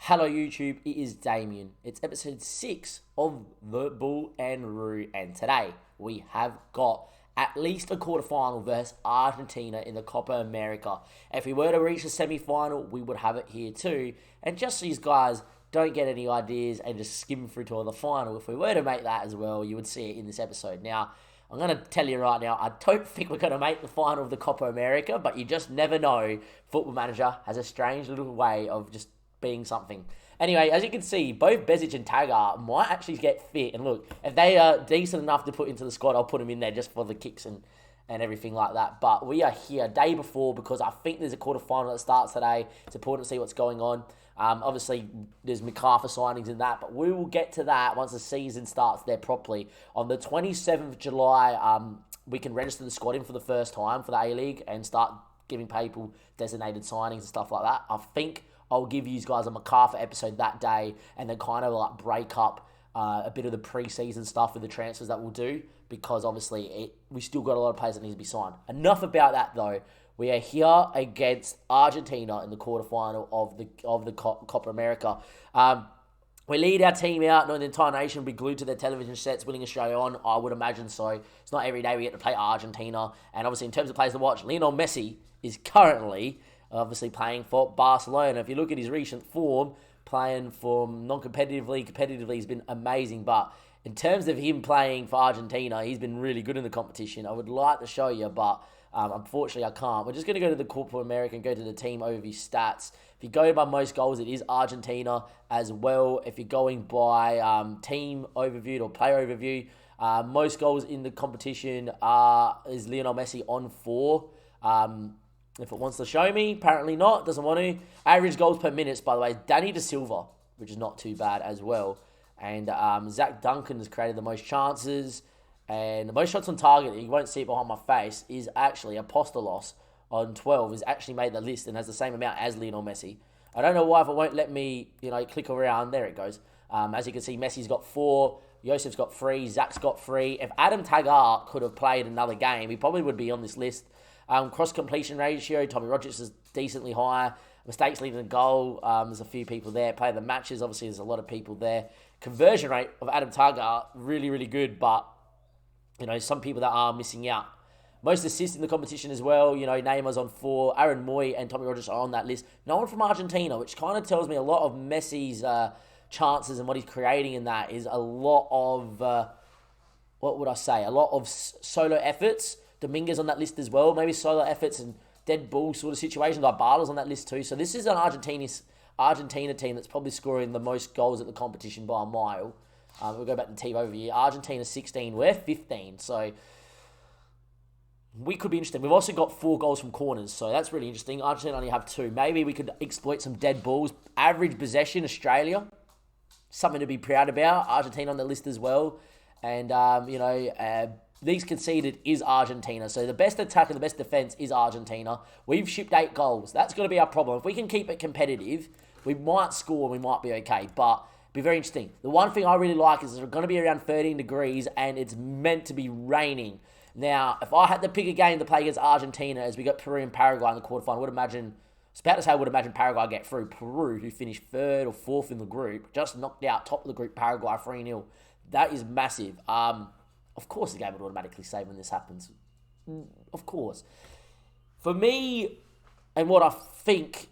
Hello YouTube, it is Damien. It's episode 6 of The Bull and Roo, and today we have got at least a quarterfinal versus Argentina in the Copa America. If we were to reach the semi-final, we would have it here too. And just so you guys don't get any ideas and just skim through to the final, if we were to make that as well, you would see it in this episode. Now, I'm going to tell you right now, I don't think we're going to make the final of the Copa America, but you just never know. Football Manager has a strange little way of just being something. Anyway, as you can see, both Bezic and Taggart might actually get fit. And look, if they are decent enough to put into the squad, I'll put them in there just for the kicks and everything like that. But we are here day before because I think there's a quarterfinal that starts today. It's important to see what's going on. Obviously, there's MacArthur signings in that, but we will get to that once the season starts there properly. On the 27th of July, we can register the squad in for the first time for the A-League and start giving people designated signings and stuff like that. I think I'll give you guys a MacArthur episode that day and then kind of like break up a bit of the pre-season stuff with the transfers that we'll do because obviously we still got a lot of players that need to be signed. Enough about that though. We are here against Argentina in the quarterfinal of the Copa America. We lead our team out, knowing the entire nation will be glued to their television sets, willing Australia on. I would imagine so. It's not every day we get to play Argentina. And obviously, in terms of players to watch, Lionel Messi is currently obviously playing for Barcelona. If you look at his recent form, playing from non-competitively, competitively, he's been amazing. But in terms of him playing for Argentina, he's been really good in the competition. I would like to show you, but unfortunately, I can't. We're just going to go to the Copa America and go to the team overview stats. If you go by most goals, it is Argentina as well. If you're going by team overview or player overview, most goals in the competition is Lionel Messi on 4. If it wants to show me, apparently not. Doesn't want to. Average goals per minute, by the way, Danny Da Silva, which is not too bad as well. And Zach Duncan has created the most chances. And the most shots on target, you won't see it behind my face, is actually Apostolos on 12, has actually made the list and has the same amount as Lionel Messi. I don't know why, if it won't let me, click around. There it goes. As you can see, Messi's got 4, Josef's got 3, Zach's got 3. If Adam Taggart could have played another game, he probably would be on this list. Cross-completion ratio, Tommy Rogers is decently higher. Mistakes leading to goal, there's a few people there. Play of the matches, obviously there's a lot of people there. Conversion rate of Adam Taggart, really, really good, but some people that are missing out. Most assists in the competition as well. Neymar's on 4. Aaron Moy and Tommy Rogers are on that list. No one from Argentina, which kind of tells me a lot of Messi's chances and what he's creating in that is a lot of, what would I say? A lot of solo efforts. Dominguez on that list as well. Maybe solo efforts and dead ball sort of situations. Ibala's on that list too. So this is an Argentina team that's probably scoring the most goals at the competition by a mile. We'll go back to the team over here. Argentina 16, we're 15. So we could be interesting. We've also got 4 goals from corners, so that's really interesting. Argentina only have 2. Maybe we could exploit some dead balls. Average possession, Australia, something to be proud about. Argentina on the list as well. And, least conceded is Argentina. So the best attack and the best defense is Argentina. We've shipped 8 goals. That's going to be our problem. If we can keep it competitive, we might score and we might be okay. But be very interesting. The one thing I really like is it's going to be around 13 degrees and it's meant to be raining. Now, if I had to pick a game to play against Argentina as we got Peru and Paraguay in the quarterfinal, I would imagine Paraguay get through. Peru, who finished 3rd or 4th in the group, just knocked out top of the group Paraguay 3-0. That is massive. Of course the game would automatically save when this happens. Of course. For me, and what I think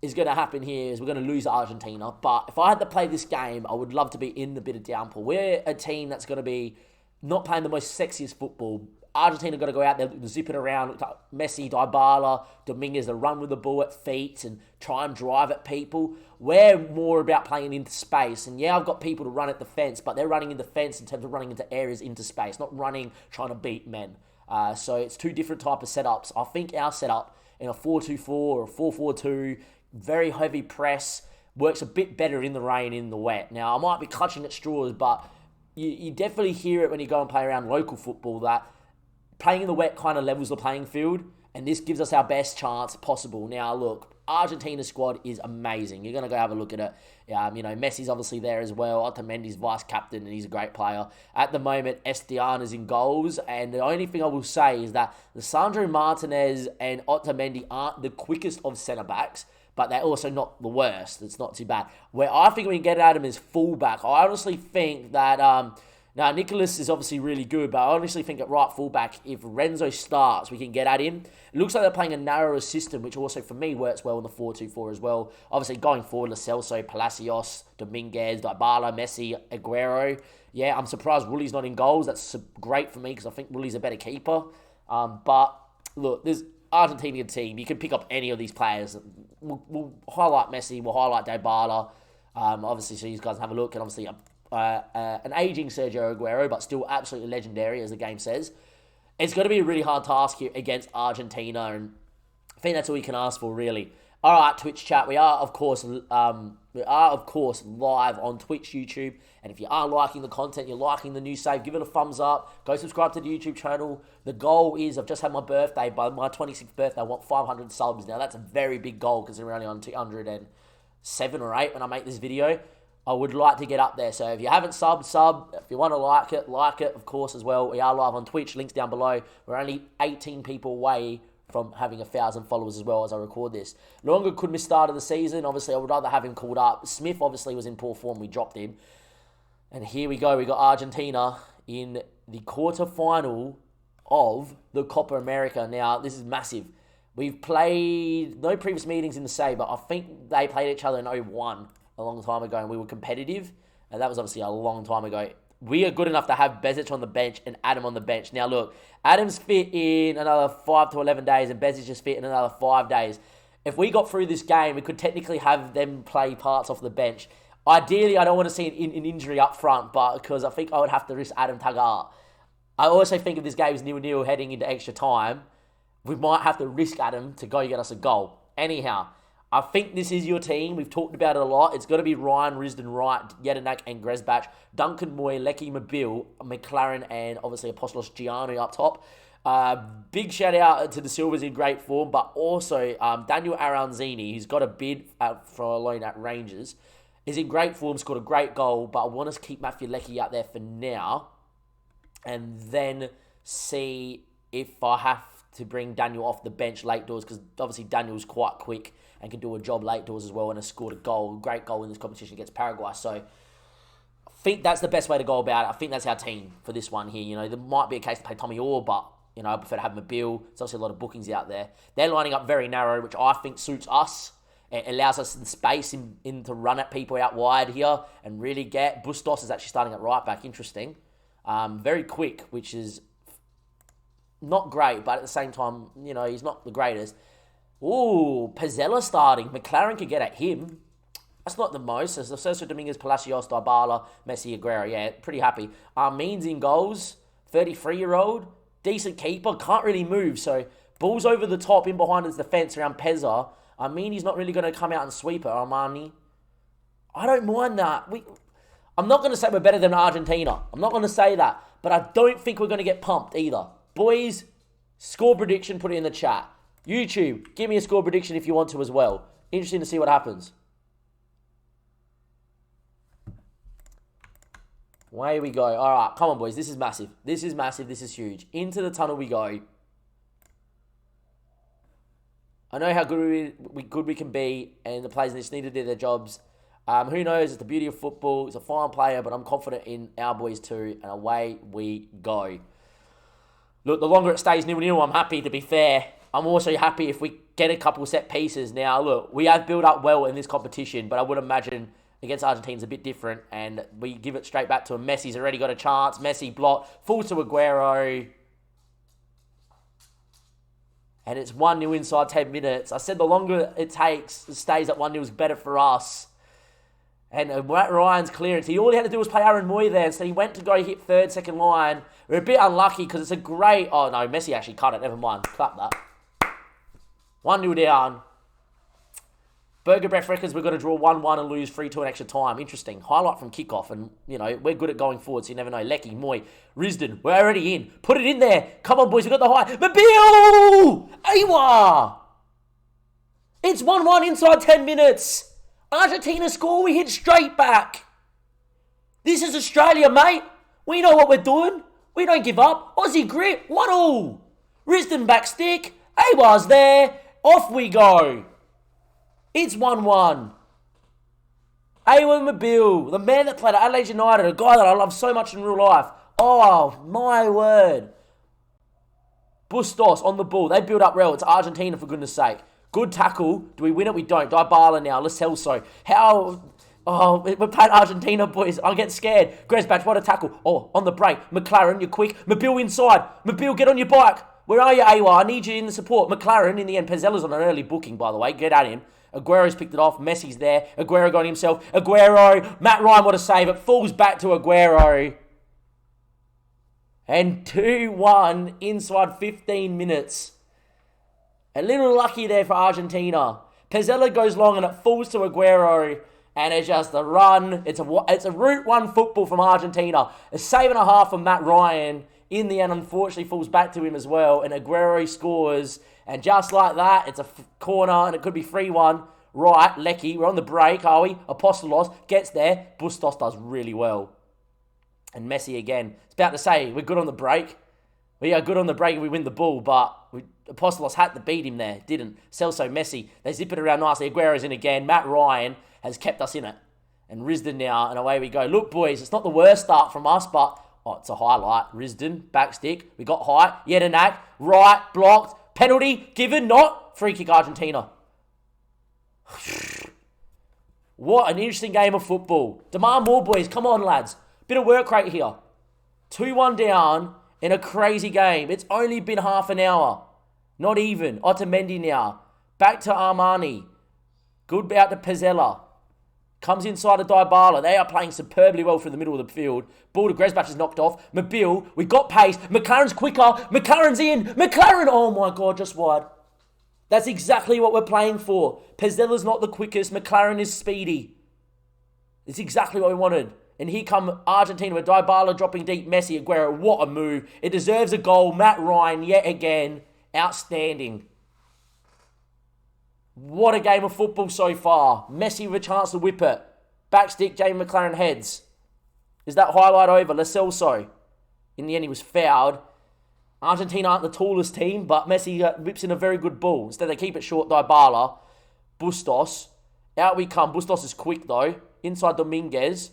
is going to happen here is we're going to lose Argentina. But if I had to play this game, I would love to be in the bit of downpour. We're a team that's going to be not playing the most sexiest football. Argentina got to go out there, zip it around. Messi, Dybala, Dominguez, to run with the ball at feet and try and drive at people. We're more about playing into space. And yeah, I've got people to run at the fence, but they're running in the fence in terms of running into areas into space, not running, trying to beat men. So it's 2 different type of setups. I think our setup in a 4-2-4 or a 4-4-2, very heavy press, works a bit better in the rain, in the wet. Now, I might be clutching at straws, but you definitely hear it when you go and play around local football that playing in the wet kind of levels the playing field, and this gives us our best chance possible. Now, look, Argentina's squad is amazing. You're going to go have a look at it. Messi's obviously there as well. Otamendi's vice-captain, and he's a great player. At the moment, Estiana's in goals, and the only thing I will say is that Lisandro Martinez and Otamendi aren't the quickest of centre-backs, but they're also not the worst. It's not too bad. Where I think we can get at him is fullback. I honestly think that now Nicholas is obviously really good, but I honestly think at right fullback, if Renzo starts, we can get at him. It looks like they're playing a narrower system, which also for me works well in the 4-2-4 as well. Obviously going forward, Lo Celso, Palacios, Dominguez, Dybala, Messi, Aguero. Yeah, I'm surprised Wooly's not in goals. That's great for me because I think Wooly's a better keeper. But look, there's Argentinian team. You can pick up any of these players. We'll highlight Messi. We'll highlight Dybala. Obviously, so you guys have a look. And obviously, an aging Sergio Aguero, but still absolutely legendary, as the game says. It's going to be a really hard task here against Argentina, and I think that's all you can ask for, really. All right, Twitch chat. We are, of course, live on Twitch, YouTube, and if you are liking the content, you're liking the new save, give it a thumbs up. Go subscribe to the YouTube channel. The goal is, I've just had my birthday. By my 26th birthday, I want 500 subs. Now, that's a very big goal because we're only on 207 or 8 when I make this video. I would like to get up there. So if you haven't sub. If you want to like it, of course, as well. We are live on Twitch. Links down below. We're only 18 people away from having 1,000 followers as well as I record this. Longa could miss start of the season. Obviously, I would rather have him called up. Smith obviously was in poor form. We dropped him. And here we go. We got Argentina in the quarterfinal of the Copa America. Now, this is massive. We've played no previous meetings in the save, but I think they played each other in 01 a long time ago, and we were competitive. And that was obviously a long time ago. We are good enough to have Bezic on the bench and Adam on the bench. Now, look, Adam's fit in another 5 to 11 days, and Bezic is fit in another 5 days. If we got through this game, we could technically have them play parts off the bench. Ideally, I don't want to see an injury up front, but because I think I would have to risk Adam Tagar. I also think if this game is 0-0 heading into extra time, we might have to risk Adam to go get us a goal. Anyhow, I think this is your team. We've talked about it a lot. It's got to be Ryan, Risden, Wright, Jedinak, and Gresbach, Duncan Moy, Lecky Mabil, McLaren, and obviously Apostolos Gianni up top. Big shout out to the Silvers in great form, but also Daniel Aranzini, who's got a bid for a loan at Rangers, is in great form, scored a great goal, but I want to keep Matthew Lecky out there for now, and then see if I have to bring Daniel off the bench late doors, because obviously Daniel's quite quick and can do a job late doors as well, and has scored a great goal in this competition against Paraguay. So I think that's the best way to go about it. I think that's our team for this one here. You know, there might be a case to play Tommy Orr, but you know, I prefer to have Mabil. There's obviously a lot of bookings out there. They're lining up very narrow, which I think suits us. It allows us the space in to run at people out wide here and really get. Bustos is actually starting at right back. Interesting. Very quick, which is not great, but at the same time, you know, he's not the greatest. Ooh, Pezzella starting. McLaren could get at him. That's not the most. There's Celso Dominguez, Palacios, Dybala, Messi, Aguero. Yeah, pretty happy. Means in goals. 33-year-old. Decent keeper. Can't really move. So, balls over the top in behind his defence around Pezza. He's not really going to come out and sweep it, Armani. I don't mind that. I'm not going to say we're better than Argentina. I'm not going to say that. But I don't think we're going to get pumped either. Boys, score prediction, put it in the chat. YouTube, give me a score prediction if you want to as well. Interesting to see what happens. Away we go. All right, come on, boys. This is massive. This is massive. This is huge. Into the tunnel we go. I know how good we can be, and the players just need to do their jobs. Who knows? It's the beauty of football. He's a fine player, but I'm confident in our boys too, and away we go. Look, the longer it stays 0-0, I'm happy, to be fair. I'm also happy if we get a couple set pieces. Now, look, we have built up well in this competition, but I would imagine against Argentina's a bit different, and we give it straight back to him. Messi's already got a chance. Messi blocked. Full to Aguero. And it's 1-0 inside 10 minutes. I said the longer it takes, it stays at 1-0 is better for us. And Ryan's clearance, all he had to do was play Aaron Moy there. So he went to go hit third, second line. We're a bit unlucky because it's a great... Oh, no, Messi actually cut it. Never mind. Clap that. 1-0 down. Burger Breath reckons we've got to draw 1-1 and lose 3-2 in extra time. Interesting. Highlight from kickoff. And, you know, we're good at going forward, so you never know. Lecky, Moy, Risden, we're already in. Put it in there. Come on, boys. We've got the high. Mabil! Awa! It's 1-1 inside 10 minutes. Argentina score, we hit straight back. This is Australia, mate. We know what we're doing. We don't give up. Aussie grit, 1-1. Risden back stick. Awa's there. Off we go. It's 1-1. Awen Mobile, the man that played at Adelaide United, a guy that I love so much in real life. Oh, my word. Bustos on the ball. They build up well. It's Argentina, for goodness sake. Good tackle. Do we win it? We don't. Dybala now. Lo Celso. How... Oh, we're playing Argentina, boys. I get scared. Gresbach, what a tackle. Oh, on the break. McLaren, you're quick. Mobile inside. Mobile, get on your bike. Where are you, Awa? I need you in the support. McLaren, in the end. Pezzella's on an early booking, by the way. Get at him. Aguero's picked it off. Messi's there. Aguero got himself. Aguero. Matt Ryan, what a save. It falls back to Aguero. And 2-1 inside 15 minutes. A little lucky there for Argentina. Pezzella goes long and it falls to Aguero. And it's just a run. It's a Route 1 football from Argentina. A save and a half from Matt Ryan. In the end, unfortunately, falls back to him as well. And Aguero scores. And just like that, it's a corner. And it could be 3-1. Right, Lecky, we're on the break, are we? Apostolos gets there. Bustos does really well. And Messi again. It's about to say, we're good on the break. We are good on the break and we win the ball. But Apostolos had to beat him there. Didn't. Celso, Messi. They zip it around nicely. Aguero's in again. Matt Ryan has kept us in it. And Risdon now, and away we go. Look, boys, it's not the worst start from us, but it's a highlight. Risdon, backstick. We got height. Jedinak, right, blocked. Penalty, given, not. Free kick, Argentina. What an interesting game of football. Demand more, boys. Come on, lads. Bit of work rate here. 2-1 down in a crazy game. It's only been half an hour. Not even. Otamendi now. Back to Armani. Good bout to Pezzella. Comes inside of Dybala. They are playing superbly well from the middle of the field. Ball to Gresbach is knocked off. Mobile, we got pace. McLaren's quicker. McLaren's in. McLaren, oh my God, just wide. That's exactly what we're playing for. Pezzella's not the quickest. McLaren is speedy. It's exactly what we wanted. And here come Argentina with Dybala dropping deep. Messi, Aguero, what a move. It deserves a goal. Matt Ryan, yet again, outstanding. What a game of football so far. Messi with a chance to whip it. Backstick, Jamie McLaren heads. Is that highlight over? Lo Celso. In the end, he was fouled. Argentina aren't the tallest team, but Messi whips in a very good ball. Instead, they keep it short. Dybala. Bustos. Out we come. Bustos is quick, though. Inside Dominguez.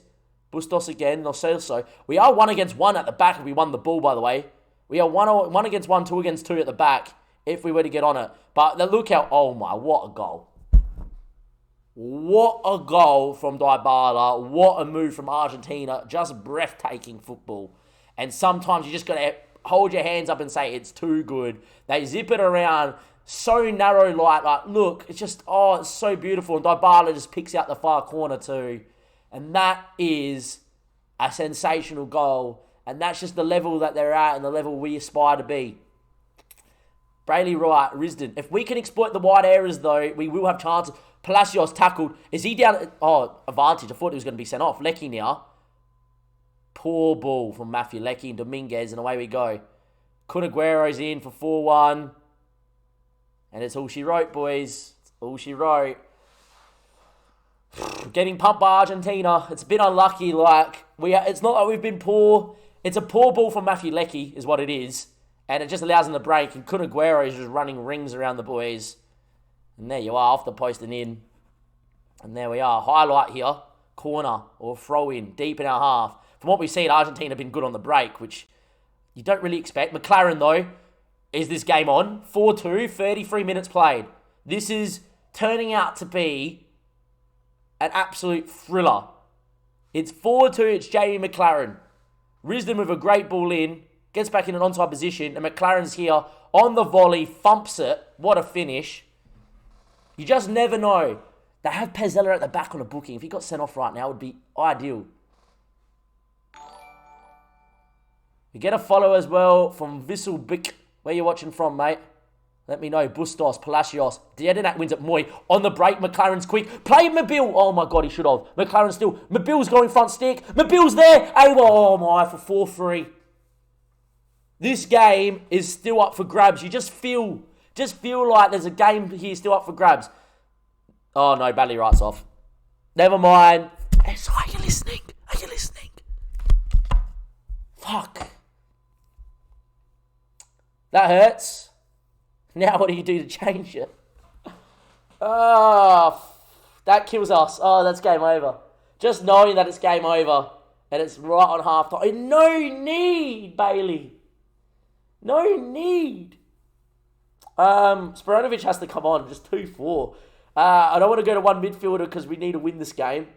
Bustos again. Lo Celso. We are 1 against 1 at the back if we won the ball, by the way. We are 1 against 1, 2 against 2 at the back if we were to get on it. But look how... Oh, my. What a goal. What a goal from Dybala. What a move from Argentina. Just breathtaking football. And sometimes you just got to hold your hands up and say it's too good. They zip it around so narrow light. Like, look, it's just... Oh, it's so beautiful. And Dybala just picks out the far corner too. And that is a sensational goal. And that's just the level that they're at and the level we aspire to be. Brayley Wright, Risdon. If we can exploit the wide areas, though, we will have chances. Palacios tackled. Is he down? Oh, advantage. I thought he was going to be sent off. Lecky now. Poor ball from Matthew Lecky and Dominguez, and away we go. Kun Aguero's in for 4-1. And it's all she wrote, boys. It's all she wrote. Getting pumped by Argentina. It's been unlucky. It's not like we've been poor. It's a poor ball from Matthew Lecky, is what it is. And it just allows them to break. And Kun Aguero is just running rings around the boys. And there you are, off the post and in. And there we are. Highlight here. Corner or throw in. Deep in our half. From what we've seen, Argentina have been good on the break, which you don't really expect. McLaren, though, is this game on. 4-2, 33 minutes played. This is turning out to be an absolute thriller. It's 4-2. It's Jamie McLaren. Risdon with a great ball in. Gets back in an onside position. And McLaren's here on the volley. Thumps it. What a finish. You just never know. They have Pezzella at the back on a booking. If he got sent off right now, it would be ideal. We get a follow as well from Visselbick. Where you watching from, mate? Let me know. Bustos, Palacios. Jedinak wins at Moy. On the break, McLaren's quick. Play Mobile. Oh, my God, he should have. McLaren still. Mobile's going front stick. Mobile's there. Oh, my, for 4-3. This game is still up for grabs. You just feel like there's a game here still up for grabs. Oh, no, Bally writes off. Never mind. Hey, so are you listening? Are you listening? Fuck. That hurts. Now what do you do to change it? Oh, That kills us. Oh, that's game over. Just knowing that it's game over and it's right on half time. No need, Bailey. No need. Sparanovic has to come on. Just 2-4. I don't want to go to one midfielder because we need to win this game.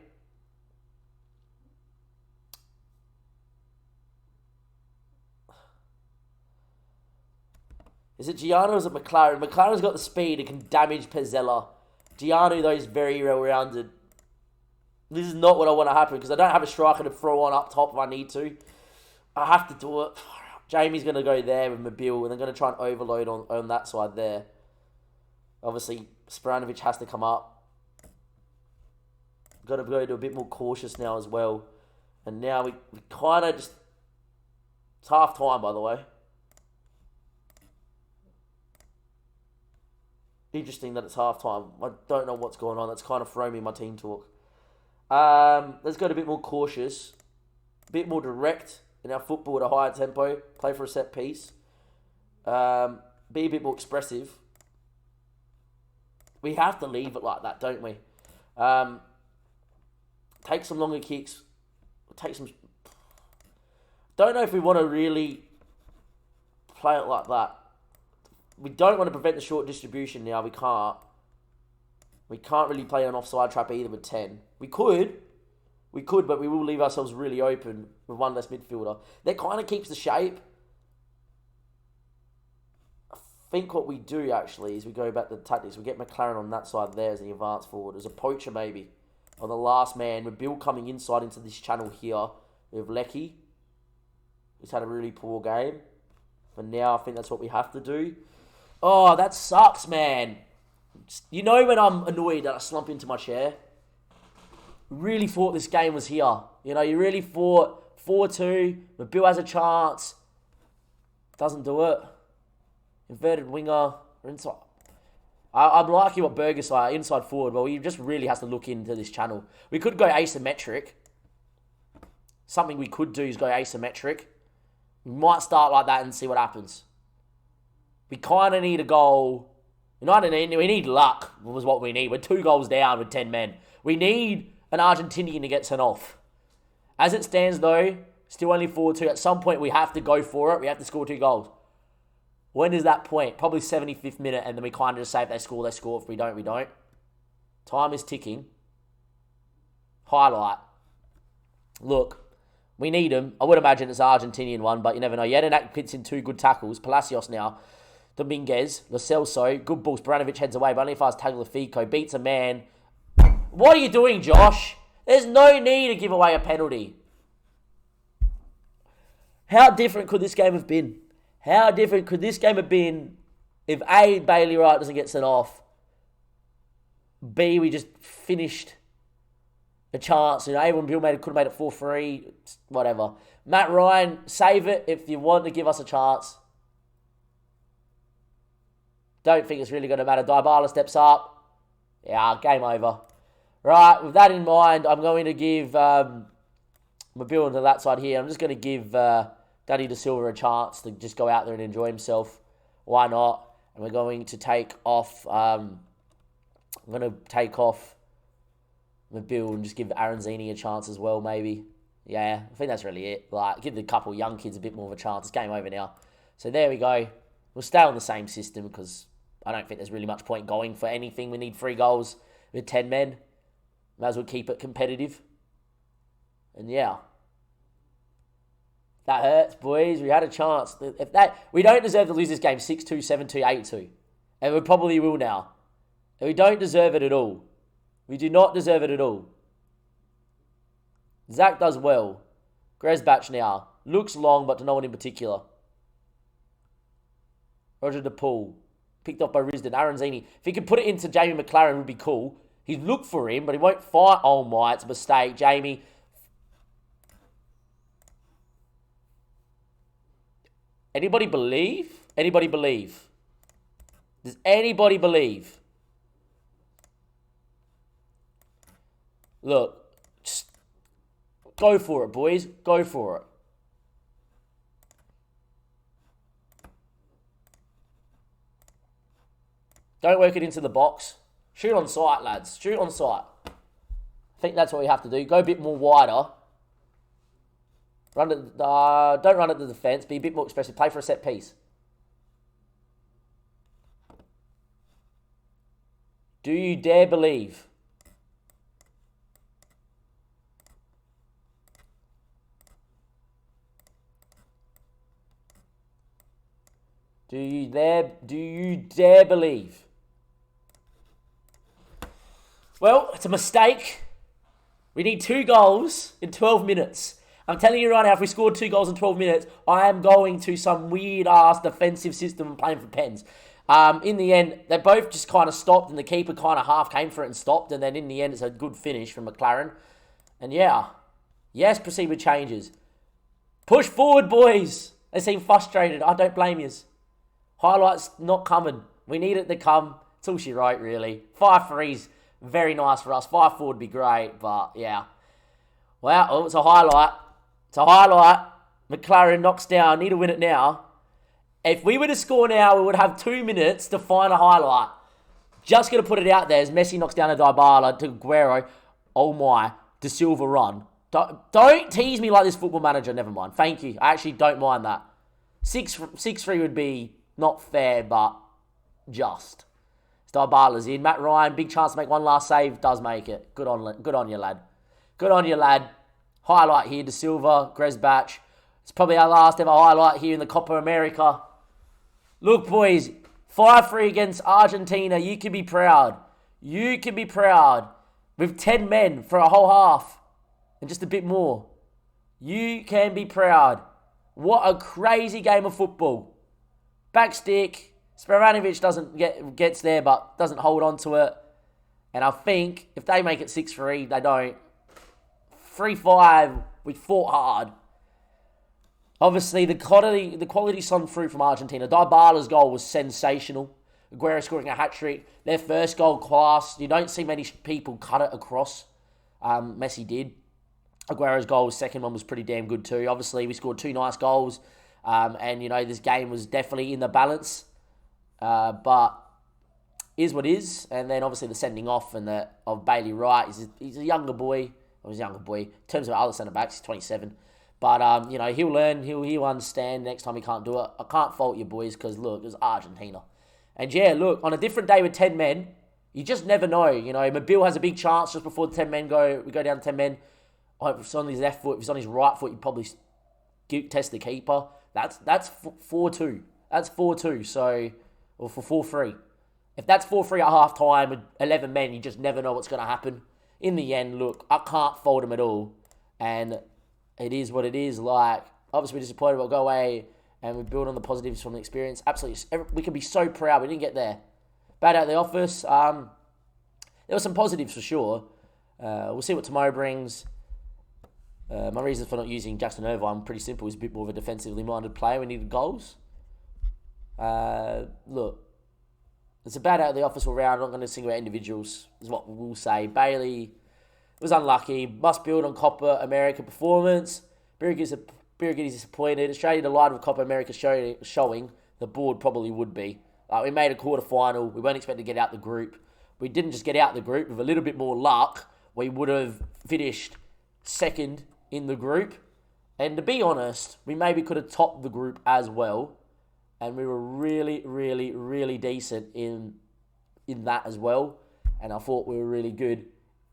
Is it Giano or is it McLaren? McLaren's got the speed. It can damage Pezzella. Giano, though, is very well-rounded. This is not what I want to happen because I don't have a striker to throw on up top if I need to. I have to do it. Jamie's going to go there with Mobile and they're going to try and overload on that side there. Obviously, Sparanovic has to come up. Got to go to a bit more cautious now as well. And now we kind of just... It's half time, by the way. Interesting that it's half time. I don't know what's going on. That's kind of thrown me in my team talk. Let's go a bit more cautious. A bit more direct in our football at a higher tempo. Play for a set piece. Be a bit more expressive. We have to leave it like that, don't we? Take some longer kicks. Take some... Don't know if we want to really play it like that. We don't want to prevent the short distribution now. We can't. We can't really play an offside trap either with 10. We could, but we will leave ourselves really open with one less midfielder. That kind of keeps the shape. I think what we do, actually, is we go back to the tactics. We get McLaren on that side there as the advance forward. As a poacher, maybe. On the last man. With Bill coming inside into this channel here. With Lecky. He's had a really poor game. For now, I think that's what we have to do. Oh, that sucks, man. You know when I'm annoyed that I slump into my chair? Really thought this game was here. You know, you really thought 4-2. But Bill has a chance. Doesn't do it. Inverted winger. Inside. I'm liking what Burgess are. Inside forward. Well, he just really has to look into this channel. We could go asymmetric. Something we could do is go asymmetric. We might start like that and see what happens. We kind of need a goal. We need luck, was what we need. We're 2 goals down with 10 men. We need an Argentinian to get sent off. As it stands, though, still only 4-2. At some point, we have to go for it. We have to score 2 goals. When is that point? Probably 75th minute, and then we kind of just say if they score, they score. If we don't, we don't. Time is ticking. Highlight. Look, we need him. I would imagine it's an Argentinian one, but you never know. Jedinak puts in 2 good tackles. Palacios now. Dominguez, Lo Celso, good ball. Sparanovic heads away, but only if I was Tagliafico. Beats a man. What are you doing, Josh? There's no need to give away a penalty. How different could this game have been? How different could this game have been if A, Bailey Wright doesn't get sent off, B, we just finished a chance. You know, when Bill could have made it 4-3, whatever. Matt Ryan, save it if you want to give us a chance. Don't think it's really going to matter. Dybala steps up. Yeah, game over. Right, with that in mind, I'm going to give Mobile to that side here. I'm just going to give Danny Da Silva a chance to just go out there and enjoy himself. Why not? And we're going to take off... I'm going to take off Mobile and just give Aronzini a chance as well, maybe. Yeah, I think that's really it. Like, give the couple young kids a bit more of a chance. It's game over now. So there we go. We'll stay on the same system because I don't think there's really much point going for anything. We need 3 goals with 10 men. Might as well keep it competitive. And yeah. That hurts, boys. We had a chance. We don't deserve to lose this game 6-2, 7-2, 8-2. And we probably will now. And we don't deserve it at all. We do not deserve it at all. Zach does well. Gresbach now. Looks long, but to no one in particular. Roger DePaul. Picked up by Risden. Aronzini. If he could put it into Jamie McLaren, it would be cool. He'd look for him, but he won't fight. Oh my, it's a mistake. Jamie. Anybody believe? Anybody believe? Does anybody believe? Look. Just go for it, boys. Go for it. Don't work it into the box. Shoot on sight, lads. Shoot on sight. think that's what we have to do. Go a bit more wider. Don't run at the defence. Be a bit more expressive. Play for a set piece. Do you dare believe? Do you dare believe? Well, it's a mistake. We need 2 goals in 12 minutes. I'm telling you right now, if we scored 2 goals in 12 minutes, I am going to some weird-ass defensive system and playing for pens. In the end, they both just kind of stopped, and the keeper kind of half came for it and stopped, and then in the end, it's a good finish from McLaren. And yeah, yes, proceed with changes. Push forward, boys. They seem frustrated. I don't blame you. Highlights not coming. We need it to come. It's all she wrote, really. 5-3's very nice for us. 5-4 would be great, but yeah. Well, oh, it's a highlight. It's a highlight. McLaren knocks down. Need to win it now. If we were to score now, we would have 2 minutes to find a highlight. Just going to put it out there as Messi knocks down a Dybala to Aguero. Oh my. De Silva run. Don't tease me like this, Football Manager. Never mind. Thank you. I actually don't mind that. 6-3 would be not fair, but just. Dybala's in. Matt Ryan, big chance to make one last save. Does make it. Good on you, lad. Good on you, lad. Highlight here, De Silva, Grezbach. It's probably our last ever highlight here in the Copa America. Look, boys, 5-3 against Argentina. You can be proud. You can be proud. With 10 men for a whole half and just a bit more. You can be proud. What a crazy game of football. Backstick. Speranovic gets there but doesn't hold on to it. And I think if they make it 6-3, they don't. 3-5, we fought hard. Obviously, the quality shone through from Argentina. Dybala's goal was sensational. Aguero scoring a hat-trick. Their first goal class. You don't see many people cut it across. Messi did. Aguero's goal, second one, was pretty damn good too. Obviously, we scored 2 nice goals. And, this game was definitely in the balance. But is what is. And then, obviously, the sending off of Bailey Wright. He's a younger boy. Well, he's a younger boy. In terms of other centre-backs, he's 27. But, he'll learn. He'll understand next time he can't do it. I can't fault you, boys, because, look, it was Argentina. And, yeah, look, on a different day with 10 men, you just never know. Mobile has a big chance just before the 10 men go. We go down to 10 men. If it's on his left foot, if it's on his right foot, you probably test the keeper. That's 4-2. That's 4-2, so... Or for 4-3. If that's 4-3 at half-time with 11 men, you just never know what's going to happen. In the end, look, I can't fault him at all. And it is what it is. Obviously we're disappointed, we'll go away and we build on the positives from the experience. Absolutely. We can be so proud we didn't get there. Bad out of the office. There were some positives for sure. We'll see what tomorrow brings. My reasons for not using Jackson Irvine, pretty simple. He's a bit more of a defensively minded player. We needed goals. Look, it's a bad out of the office all round. I'm not going to single out individuals, is what we'll say. Bailey was unlucky. Must build on Copa America performance. Birgit is disappointed. Australia delighted with Copa America showing. The board probably would be. We made a quarter-final. We weren't expected to get out the group. We didn't just get out the group. With a little bit more luck, we would have finished second in the group. And to be honest, we maybe could have topped the group as well. And we were really, really, really decent in that as well. And I thought we were really good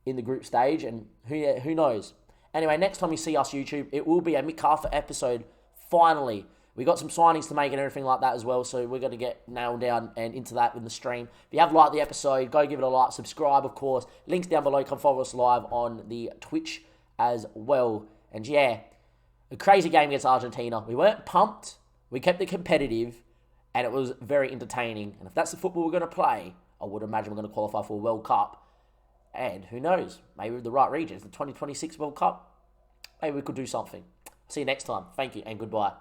in the group stage. And who knows? Anyway, next time you see us YouTube, it will be a Mick Carter episode, finally. We got some signings to make and everything like that as well. So we're going to get nailed down and into that in the stream. If you have liked the episode, go give it a like. Subscribe, of course. Links down below. Come follow us live on the Twitch as well. And yeah, a crazy game against Argentina. We weren't pumped. We kept it competitive, and it was very entertaining. And if that's the football we're going to play, I would imagine we're going to qualify for a World Cup. And who knows, maybe with the right regions, the 2026 World Cup, maybe we could do something. See you next time. Thank you, and goodbye.